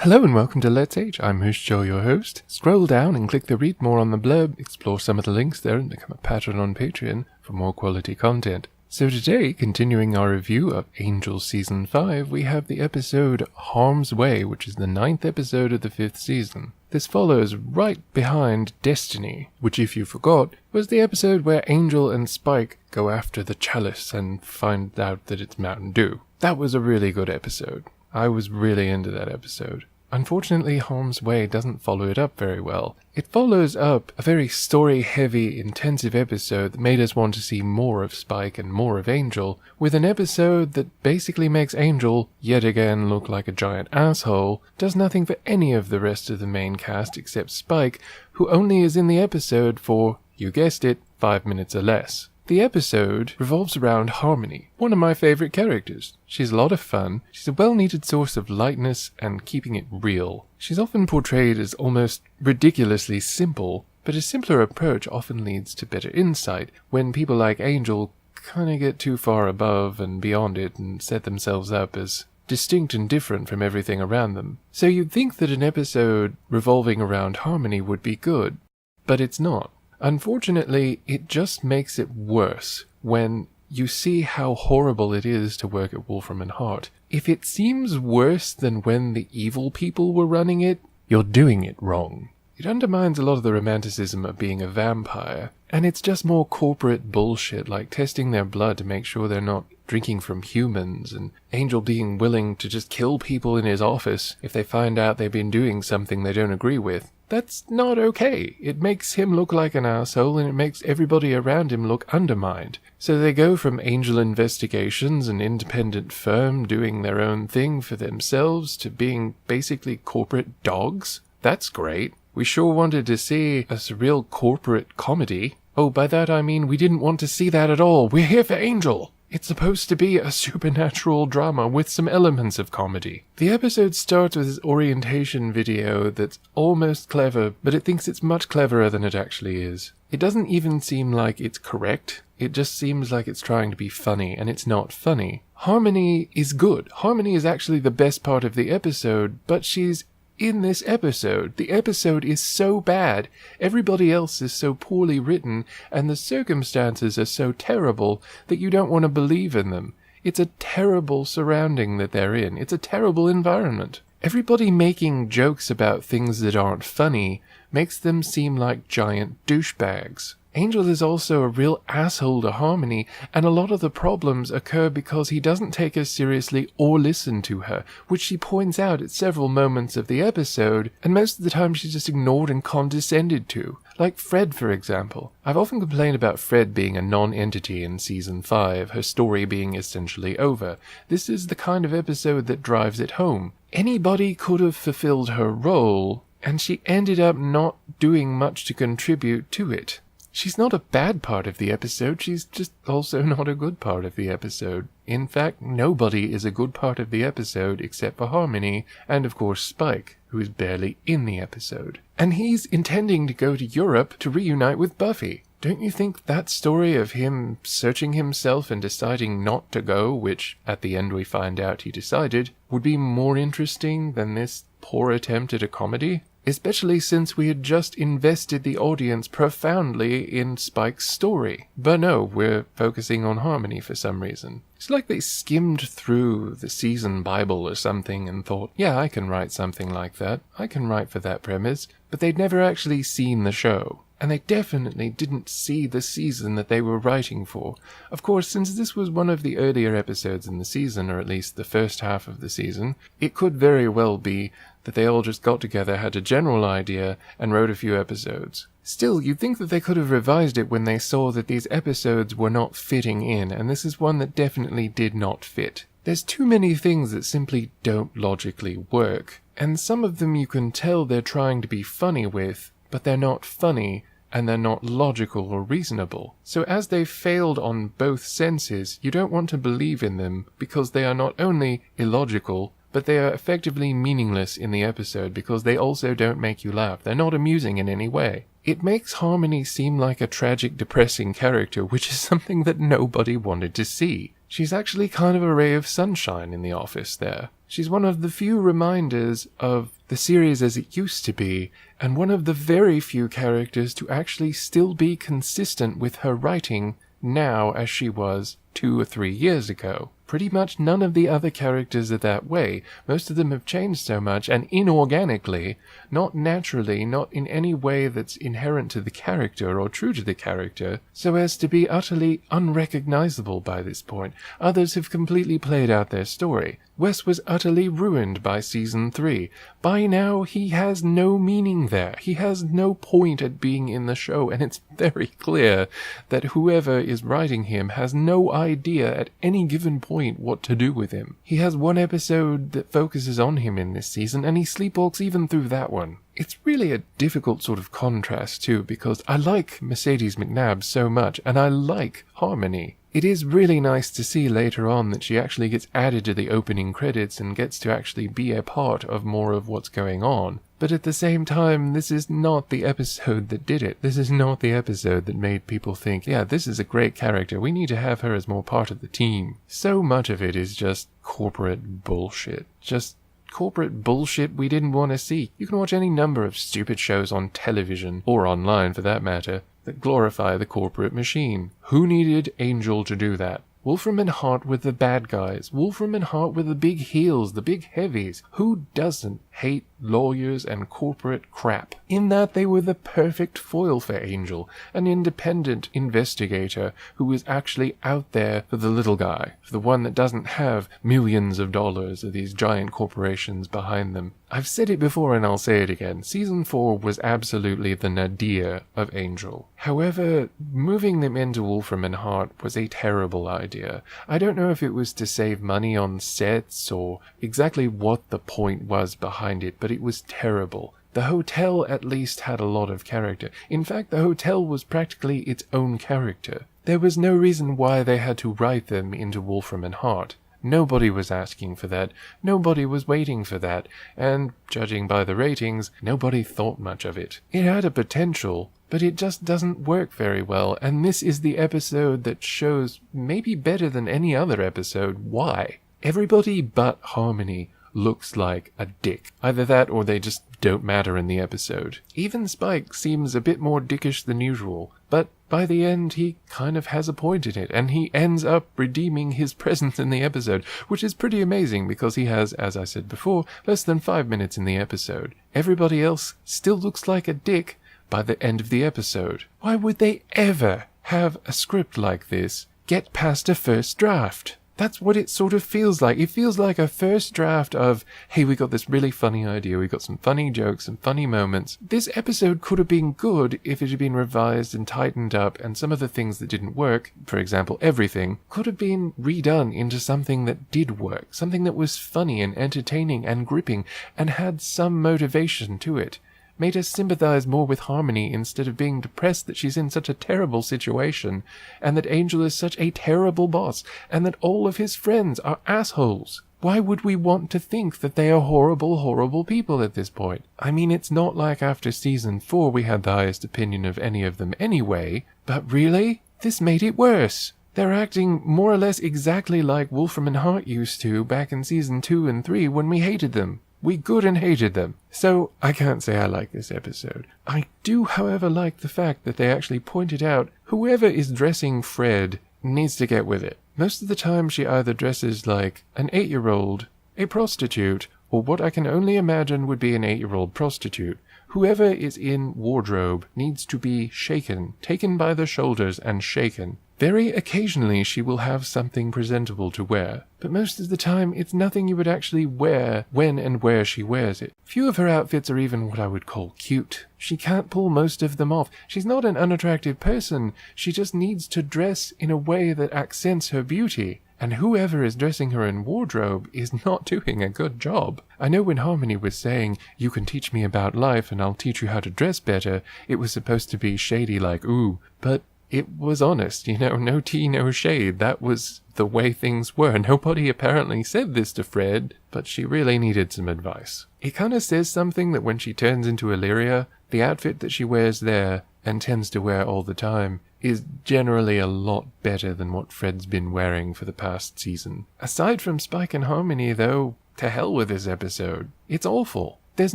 Hello and welcome to Let's H. I'm Joe, your host. Scroll down and click the read more on the blurb, explore some of the links there, and become a patron on Patreon for more quality content. So today, continuing our review of Angel Season 5, we have the episode Harm's Way, which is the 9th episode of the 5th season. This follows right behind Destiny, which, if you forgot, was the episode where Angel and Spike go after the chalice and find out that it's Mountain Dew. That was a really good episode. I was really into that episode. Unfortunately, Harm's Way doesn't follow it up very well. It follows up a very story-heavy, intensive episode that made us want to see more of Spike and more of Angel, with an episode that basically makes Angel, yet again, look like a giant asshole, does nothing for any of the rest of the main cast except Spike, who only is in the episode for, you guessed it, 5 minutes or less. The episode revolves around Harmony, one of my favourite characters. She's a lot of fun, she's a well-needed source of lightness and keeping it real. She's often portrayed as almost ridiculously simple, but a simpler approach often leads to better insight when people like Angel kinda get too far above and beyond it and set themselves up as distinct and different from everything around them. So you'd think that an episode revolving around Harmony would be good, but it's not. Unfortunately, it just makes it worse when you see how horrible it is to work at Wolfram and Hart. If it seems worse than when the evil people were running it, you're doing it wrong. It undermines a lot of the romanticism of being a vampire, and it's just more corporate bullshit like testing their blood to make sure they're not drinking from humans, and Angel being willing to just kill people in his office if they find out they've been doing something they don't agree with. That's not okay. It makes him look like an asshole, and it makes everybody around him look undermined. So they go from Angel Investigations, an independent firm doing their own thing for themselves, to being basically corporate dogs. That's great. We sure wanted to see a surreal corporate comedy. Oh, by that I mean we didn't want to see that at all. We're here for Angel. It's supposed to be a supernatural drama with some elements of comedy. The episode starts with this orientation video that's almost clever, but it thinks it's much cleverer than it actually is. It doesn't even seem like it's correct. It just seems like it's trying to be funny, and it's not funny. Harmony is good. Harmony is actually the best part of the episode, but she's in this episode. The episode is so bad, everybody else is so poorly written, and the circumstances are so terrible that you don't want to believe in them. It's a terrible surrounding that they're in. It's a terrible environment. Everybody making jokes about things that aren't funny makes them seem like giant douchebags. Angel is also a real asshole to Harmony, and a lot of the problems occur because he doesn't take her seriously or listen to her, which she points out at several moments of the episode, and most of the time she's just ignored and condescended to. Like Fred, for example. I've often complained about Fred being a non-entity in Season 5, her story being essentially over. This is the kind of episode that drives it home. Anybody could have fulfilled her role, and she ended up not doing much to contribute to it. She's not a bad part of the episode, she's just also not a good part of the episode. In fact, nobody is a good part of the episode except for Harmony, and of course Spike, who is barely in the episode. And he's intending to go to Europe to reunite with Buffy. Don't you think that story of him searching himself and deciding not to go, which at the end we find out he decided, would be more interesting than this poor attempt at a comedy? Especially since we had just invested the audience profoundly in Spike's story. But no, we're focusing on Harmony for some reason. It's like they skimmed through the season Bible or something and thought, yeah, I can write something like that. I can write for that premise. But they'd never actually seen the show. And they definitely didn't see the season that they were writing for. Of course, since this was one of the earlier episodes in the season, or at least the first half of the season, it could very well be that they all just got together, had a general idea, and wrote a few episodes. Still, you'd think that they could have revised it when they saw that these episodes were not fitting in, and this is one that definitely did not fit. There's too many things that simply don't logically work, and some of them you can tell they're trying to be funny with, but they're not funny, and they're not logical or reasonable. So as they've failed on both senses, you don't want to believe in them, because they are not only illogical, but they are effectively meaningless in the episode because they also don't make you laugh. They're not amusing in any way. It makes Harmony seem like a tragic, depressing character, which is something that nobody wanted to see. She's actually kind of a ray of sunshine in the office there. She's one of the few reminders of the series as it used to be, and one of the very few characters to actually still be consistent with her writing now as she was 2 or 3 years ago. Pretty much none of the other characters are that way. Most of them have changed so much, and inorganically, not naturally, not in any way that's inherent to the character or true to the character, so as to be utterly unrecognizable by this point. Others have completely played out their story. Wes was utterly ruined by season 3. By now, he has no meaning there. He has no point at being in the show, and it's very clear that whoever is writing him has no idea at any given point what to do with him. He has one episode that focuses on him in this season, and he sleepwalks even through that one. It's really a difficult sort of contrast too, because I like Mercedes McNabb so much, and I like Harmony. It is really nice to see later on that she actually gets added to the opening credits and gets to actually be a part of more of what's going on. But at the same time, this is not the episode that did it. This is not the episode that made people think, yeah, this is a great character. We need to have her as more part of the team. So much of it is just corporate bullshit. Just corporate bullshit we didn't want to see. You can watch any number of stupid shows on television, or online for that matter, that glorify the corporate machine. Who needed Angel to do that? Wolfram and Hart were the bad guys. Wolfram and Hart were the big heels, the big heavies. Who doesn't hate lawyers and corporate crap? In that they were the perfect foil for Angel, an independent investigator who was actually out there for the little guy, for the one that doesn't have millions of dollars of these giant corporations behind them. I've said it before and I'll say it again. Season 4 was absolutely the nadir of Angel. However, moving them into Wolfram and Hart was a terrible idea. I don't know if it was to save money on sets or exactly what the point was behind it, but it was terrible. The hotel at least had a lot of character. In fact, the hotel was practically its own character. There was no reason why they had to write them into Wolfram and Hart. Nobody was asking for that, nobody was waiting for that, and, judging by the ratings, nobody thought much of it. It had a potential, but it just doesn't work very well, and this is the episode that shows, maybe better than any other episode, why. Everybody but Harmony looks like a dick. Either that or they just don't matter in the episode. Even Spike seems a bit more dickish than usual, but by the end he kind of has a point in it, and he ends up redeeming his presence in the episode, which is pretty amazing because he has, as I said before, less than 5 minutes in the episode. Everybody else still looks like a dick by the end of the episode. Why would they ever have a script like this get past a first draft? That's what it sort of feels like. It feels like a first draft of, hey, we got this really funny idea, we got some funny jokes, some funny moments. This episode could have been good if it had been revised and tightened up, and some of the things that didn't work, for example, everything, could have been redone into something that did work, something that was funny and entertaining and gripping, and had some motivation to it. Made us sympathize more with Harmony instead of being depressed that she's in such a terrible situation, and that Angel is such a terrible boss, and that all of his friends are assholes. Why would we want to think that they are horrible, horrible people at this point? I mean, it's not like after season 4 we had the highest opinion of any of them anyway, but really? This made it worse. They're acting more or less exactly like Wolfram and Hart used to back in season 2 and 3 when we hated them. We good and hated them. So, I can't say I like this episode. I do, however, like the fact that they actually pointed out whoever is dressing Fred needs to get with it. Most of the time she either dresses like an 8-year-old, a prostitute, or what I can only imagine would be an 8-year-old prostitute. Whoever is in wardrobe needs to be shaken, taken by the shoulders and shaken. Very occasionally she will have something presentable to wear, but most of the time it's nothing you would actually wear when and where she wears it. Few of her outfits are even what I would call cute. She can't pull most of them off. She's not an unattractive person, she just needs to dress in a way that accents her beauty. And whoever is dressing her in wardrobe is not doing a good job. I know when Harmony was saying, you can teach me about life and I'll teach you how to dress better, it was supposed to be shady like, ooh, but it was honest, no tea, no shade. That was the way things were. Nobody apparently said this to Fred, but she really needed some advice. It kind of says something that when she turns into Illyria, the outfit that she wears there, and tends to wear all the time, is generally a lot better than what Fred's been wearing for the past season. Aside from Spike and Harmony, though, to hell with this episode. It's awful. There's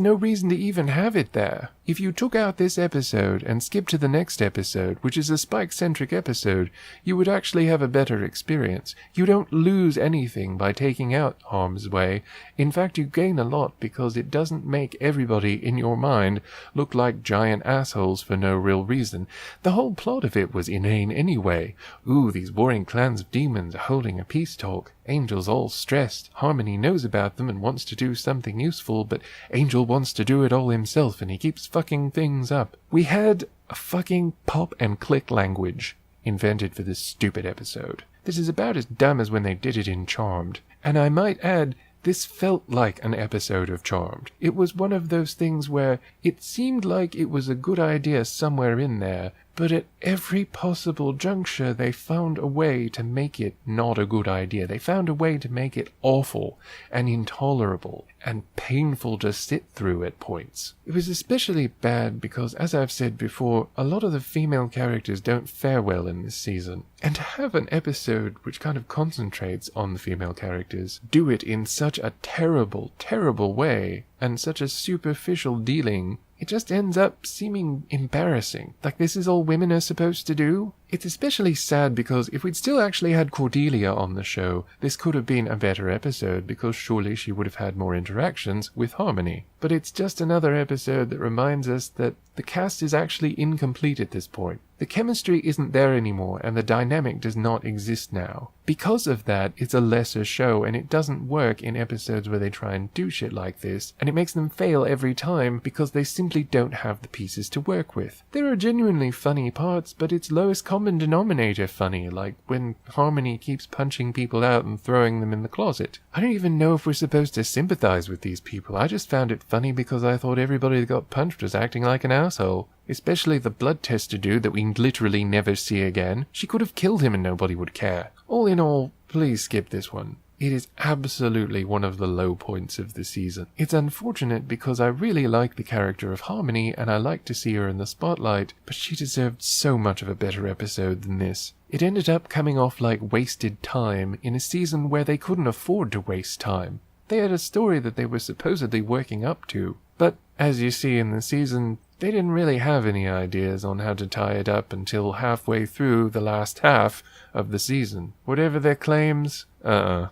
no reason to even have it there. If you took out this episode and skipped to the next episode, which is a Spike-centric episode, you would actually have a better experience. You don't lose anything by taking out Harm's Way. In fact, you gain a lot because it doesn't make everybody in your mind look like giant assholes for no real reason. The whole plot of it was inane anyway. Ooh, these warring clans of demons are holding a peace talk. Angel's all stressed. Harmony knows about them and wants to do something useful, but Angel wants to do it all himself and he keeps fucking things up. We had a fucking pop and click language invented for this stupid episode. This is about as dumb as when they did it in Charmed. And I might add, this felt like an episode of Charmed. It was one of those things where it seemed like it was a good idea somewhere in there, but at every possible juncture they found a way to make it not a good idea. They found a way to make it awful and intolerable and painful to sit through at points. It was especially bad because, as I've said before, a lot of the female characters don't fare well in this season. And to have an episode which kind of concentrates on the female characters do it in such a terrible, terrible way and such a superficial dealing, it just ends up seeming embarrassing. Like this is all women are supposed to do? It's especially sad because if we'd still actually had Cordelia on the show, this could have been a better episode because surely she would have had more interactions with Harmony. But it's just another episode that reminds us that the cast is actually incomplete at this point. The chemistry isn't there anymore and the dynamic does not exist now. Because of that, it's a lesser show and it doesn't work in episodes where they try and do shit like this, and it makes them fail every time because they simply don't have the pieces to work with. There are genuinely funny parts, but it's lowest common denominator funny, like when Harmony keeps punching people out and throwing them in the closet. I don't even know if we're supposed to sympathize with these people. I just found it funny because I thought everybody that got punched was acting like an asshole. Especially the blood tester dude that we literally never see again. She could have killed him and nobody would care. All in all, please skip this one. It is absolutely one of the low points of the season. It's unfortunate because I really like the character of Harmony and I like to see her in the spotlight, but she deserved so much of a better episode than this. It ended up coming off like wasted time in a season where they couldn't afford to waste time. They had a story that they were supposedly working up to, but as you see in the season, they didn't really have any ideas on how to tie it up until halfway through the last half of the season. Whatever their claims, I'm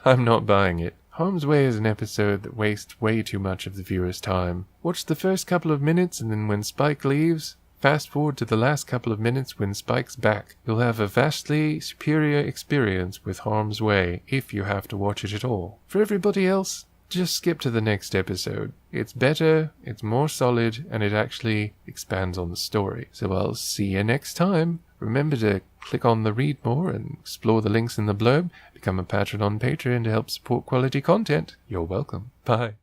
not buying it. Harm's Way is an episode that wastes way too much of the viewer's time. Watch the first couple of minutes and then when Spike leaves, fast forward to the last couple of minutes when Spike's back. You'll have a vastly superior experience with Harm's Way if you have to watch it at all. For everybody else, just skip to the next episode. It's better, it's more solid, and it actually expands on the story. So I'll see you next time. Remember to click on the read more and explore the links in the blurb. Become a patron on Patreon to help support quality content. You're welcome. Bye.